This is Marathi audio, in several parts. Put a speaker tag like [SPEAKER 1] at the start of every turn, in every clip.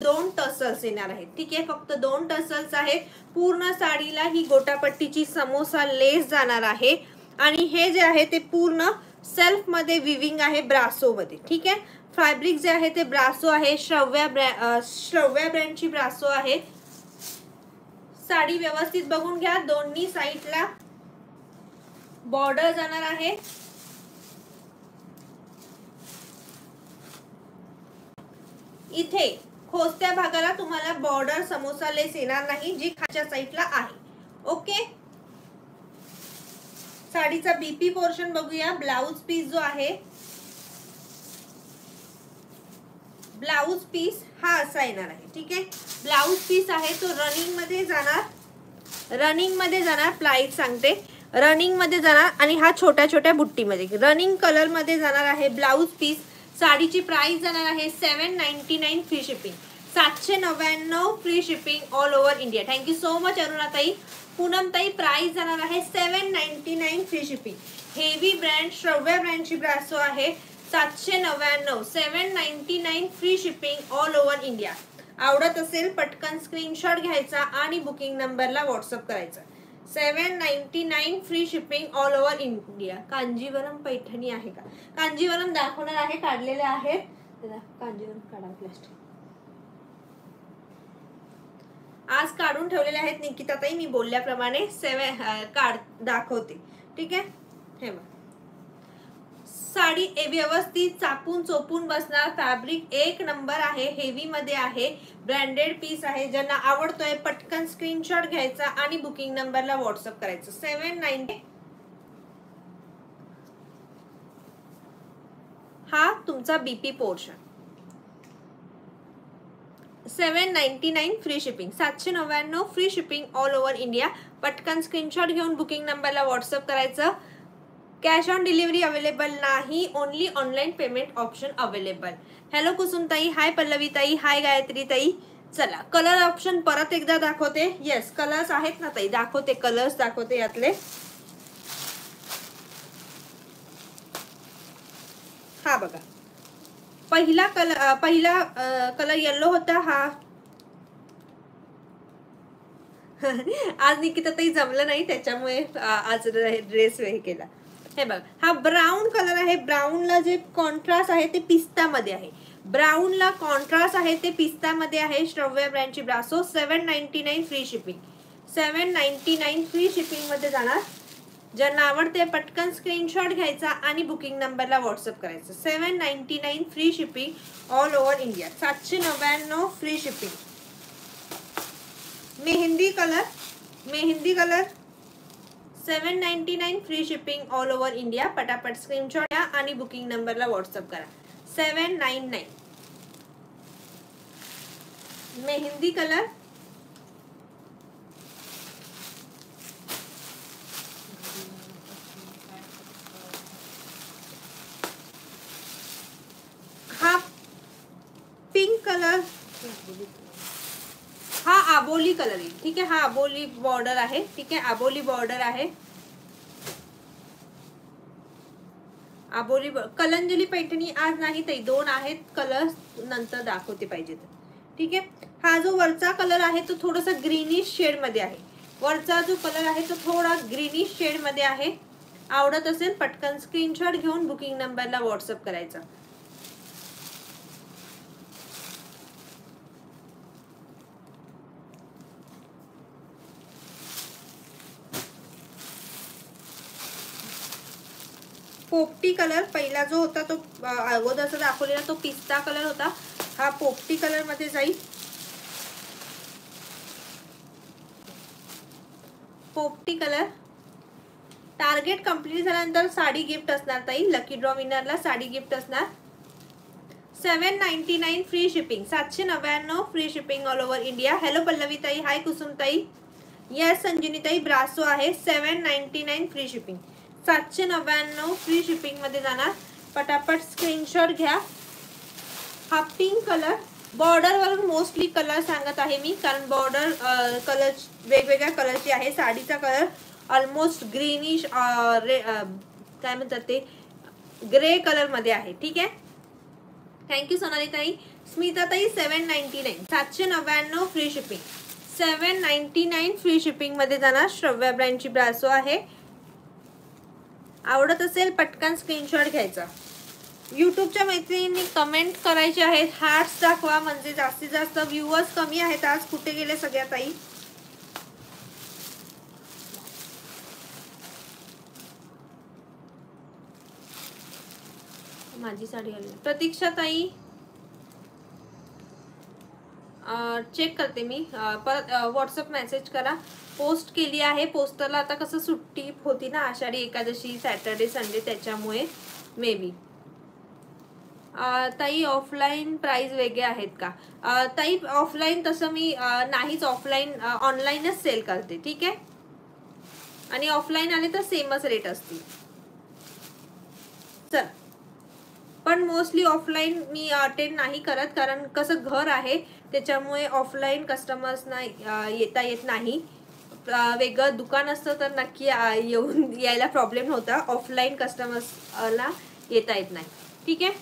[SPEAKER 1] 2 टसल्स येणार आहेत. ठीक आहे, फक्त 2 टसल्स आहेत. पूर्ण साडीला ही गोटापट्टीची समोसा लेस जाणार आहे आणि हे जे आहे ते पूर्ण सेल्फ मध्ये विविंग आहे ब्रासो मध्ये. ठीक आहे, फॅब्रिक जे आहे ते ब्रासो आहे, श्रव्या ब्रँडची ब्रासो आहे. साडी व्यवस्थित बघून घ्या. दोन्ही साइडला बॉर्डर जाणार आहे. इथे खोस्त्या भागाला तुम्हाला बॉर्डर समोसा लेस येणार नाही, जी खालच्या साइडला आहे. ओके, साडीचा बीपी पोर्शन बघूया. ब्लाउज पीस जो आहे, ब्लाउज पीस हा असा येणार आहे. ठीक आहे, ब्लाउज पीस आहे तो रनिंग मध्ये जाणार. प्लाईज सांगते, रनिंग मध्ये जाणार आणि हा छोट्या छोट्या बुट्टीमध्ये रनिंग कलर मध्ये जाणार आहे ब्लाउज पीस. साडीची प्राइस जाणार आहे 799 free shipping. 799 free shipping all over India. Thank you so much Arunatai. Poonamtai, price जाणार आहे 799 free shipping. Heavy brand Shravya ब्रँडची ब्रासो आहे. 799 799 free shipping all over India. आवडत असेल पटकन स्क्रीनशॉट घ्यायचा आणि बुकिंग नंबरला व्हॉट्सअप करायचा. 799 free shipping all over India. Kanjeevaram Paithani आहे का? कांजीवरम दाखवणार आहे, काढलेले आहेत. कांजीवरम काढा प्लास्टिक. आज काढून ठेवलेले आहेत निकिताताई, मी बोलल्याप्रमाणे दाखवते. ठीक आहे, हे बघा साडी व्यवस्थित चापून चोपून बसणार. फॅब्रिक एक नंबर आहे, हेवी मध्ये आहे, ब्रँडेड पीस आहे. ज्यांना आवडतोय पटकन स्क्रीनशॉट घ्यायचा आणि बुकिंग नंबरला व्हॉट्सअप करायचं. 799 हा तुमचा BP portion. 799 free shipping. 799 free shipping all over India. पटकन स्क्रीनशॉट घेऊन बुकिंग नंबरला व्हॉट्सअप करायचं. कॅश ऑन डिलिव्हरी अवेलेबल नाही, only online payment option available. Hello Kusumtai, hi Pallavitai, hi Gayatritai. चला कलर ऑप्शन परत एकदा दाखवते. येस, कलर्स आहेत ना ताई, दाखवते कलर्स दाखवते. यातले हा बघा, पहिला कलर येलो होता. हा आज निकिताताई जमलं नाही, त्याच्यामुळे आज ड्रेस हे केला. हे बघ, हा ब्राऊन कलर आहे. ब्राऊनला जे कॉन्ट्रास्ट आहे ते पिस्ता मध्ये आहे. ब्राऊनला कॉन्ट्रास्ट आहे ते पिस्ता मध्ये आहे. श्रव्या ब्रँडची ब्रासो. 799 फ्री शिपिंग. 799 फ्री शिपिंग मध्ये जाणार. ज्यांना आवडते पटकन स्क्रीनशॉट घ्यायचा आणि बुकिंग नंबरला व्हॉट्सअप करायचं. 799 free shipping all over India. 799 free shipping. Mehndi colour 799 free shipping all over India. पटापट स्क्रीनशॉट घ्या आणि बुकिंग नंबरला व्हॉट्सअप करा. 799 मेहंदी कलर. हा पिंक कलर, हा आबोली कलर आहे. ठीक आहे, हा आबोली बॉर्डर आहे. ठीक आहे, आबोली बॉर्डर आहे. आबोली कलंजली पैठणी आज नाही ताई, 2 आहेत कलर्स, नंतर दाखवते पाहिजे तर. ठीक आहे, हा जो वरचा कलर आहे तो थोडासा ग्रीनिश शेड मध्ये आहे. वरचा जो कलर आहे तो थोडा ग्रीनिश शेड मध्ये आहे. आवडत असेल पटकन स्क्रीनशॉट घेऊन बुकिंग नंबरला व्हॉट्सअप करायचा. पोपटी कलर पहिला जो होता तो अगोदरचा दाखवलेला तो पिस्ता कलर होता. हा पोपटी कलर मध्ये जाईल. पोपटी कलर. टार्गेट कंप्लीट झाल्यानंतर साडी गिफ्ट असणार ताई. लकी ड्रॉ विनरला साडी गिफ्ट असणार. 799 free shipping. 799 free shipping all over India. Hello Pallavi ताई, हाय कुसुम ताई. यस संजिनी ताई, ब्रासो आहे. 799 फ्री शिपिंग. 799 फ्री शिपिंग मध्ये जाणार. पटापट स्क्रीनशॉट घ्या. हा पिंक कलर. बॉर्डर वरून मोस्टली कलर सांगत आहे मी, कारण बॉर्डर कलर वेगवेगळ्या कलरची आहे. साडीचा कलर ऑलमोस्ट ग्रीनिश काय म्हणतात ते ग्रे कलर मध्ये आहे. ठीक आहे, थँक्यू सोनाली ताई. स्मिताताई 799, 799 फ्री शिपिंग. 799 फ्री शिपिंग मध्ये जाणार. श्रव्या ब्रँडची ब्रासो आहे. आवडत असेल पटकन स्क्रीनशॉट घ्यायचा. यूट्यूबच्या मैत्रिणींनी कमेंट करायचे आहेत, हार्ट्स दाखवा, म्हणजे जास्तीत जास्त व्ह्यूअर्स कमी आहेत आज. कुठे गेले सगळ्या ताई? माझी साडी आली. प्रतीक्षा ताई चेक करते मी, परत व्हॉट्सअप मेसेज करा. पोस्ट केली आहे. पोस्टरला आता कसं सुट्टी होती ना, आषाढी एकादशी, सॅटर्डे संडे, त्याच्यामुळे मे बी. ताई ऑफलाईन प्राइस वेगळे आहेत का? ताई ऑफलाईन तसं मी नाहीच, ऑफलाईन ऑनलाईनच सेल करते. ठीक आहे. आणि ऑफलाईन आले तर सेमच रेट असतील. चल, पण मोस्टली ऑफलाईन मी अटेंड नाही करत, कारण कसं घर आहे त्याच्यामुळे ऑफलाईन कस्टमर्सना येता येत नाही. वेगळं दुकान असतं तर नक्की यायला प्रॉब्लेम होता. ऑफलाईन कस्टमर्सला येता येत नाही. ठीक आहे.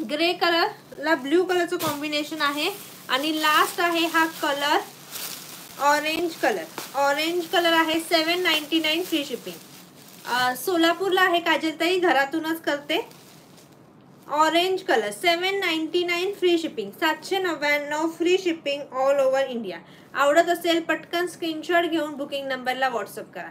[SPEAKER 1] ग्रे कलरला ब्ल्यू कलरचं कॉम्बिनेशन आहे. आणि लास्ट आहे हा colour orange colour. Orange colour आहे. 799 फ्री शिपिंग. सोलापूरला आहे काजलताई, घरातूनच करते. Orange colour 799 free shipping. 799 free shipping all over India. आवडत असेल पटकन स्क्रीनशॉट घेऊन बुकिंग नंबरला व्हॉट्सअप करा.